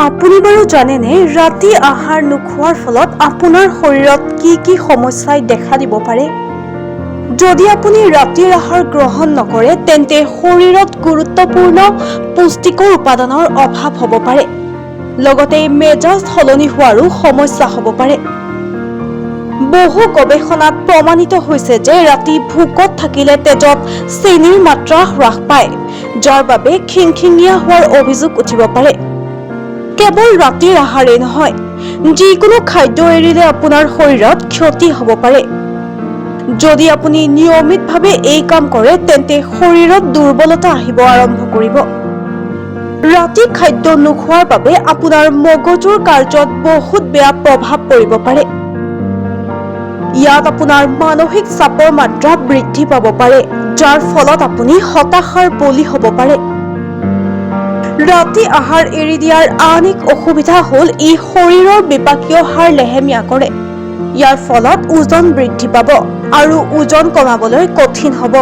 আপুনি বাৰু জানেনে ৰাতি আহাৰ নোখোৱাৰ ফলত আপোনাৰ শৰীৰত কি সমস্যাই দেখা দিব পাৰে? যদি আপুনি ৰাতিৰ আহাৰ গ্ৰহণ নকৰে তেন্তে শৰীৰত গুৰুত্বপূৰ্ণ পুষ্টিকৰ উপাদানৰ অভাৱ হ'ব পাৰে। লগতে মেজাজ সলনি হোৱাৰো সমস্যা হ'ব পাৰে। বহু গৱেষণাত প্ৰমাণিত হৈছে যে ৰাতি ভোকত থাকিলে তেজত চেনিৰ মাত্ৰা হ্ৰাস পায়, যাৰ বাবে খিংখিঙীয়া হোৱাৰ অভিযোগ উঠিব পাৰে। কেৱল ৰাতিৰ আহাৰেই নহয়, যিকোনো খাদ্য এৰিলে আপোনাৰ শৰীৰত ক্ষতি হ'ব পাৰে। যদি আপুনি নিয়মিতভাৱে এই কাম কৰে তেন্তে শৰীৰত দুৰ্বলতা আহিব আৰম্ভ কৰিব। ৰাতি খাদ্য নোখোৱাৰ বাবে আপোনাৰ মগজুৰ কাৰ্যত বহুত বেয়া প্ৰভাৱ পৰিব পাৰে। ইয়াত আপোনাৰ মানসিক চাপৰ মাত্ৰা বৃদ্ধি পাব পাৰে, যাৰ ফলত আপুনি হতাশাৰ বলি হ'ব পাৰে। ৰাতি আহাৰ এৰি দিয়াৰ আন এক অসুবিধা হ'ল ই শৰীৰৰ বিপাকীয় হাৰ লেহেমীয়া কৰে। ইয়াৰ ফলত ওজন বৃদ্ধি পাব আৰু ওজন কমাবলৈ কঠিন হ'ব।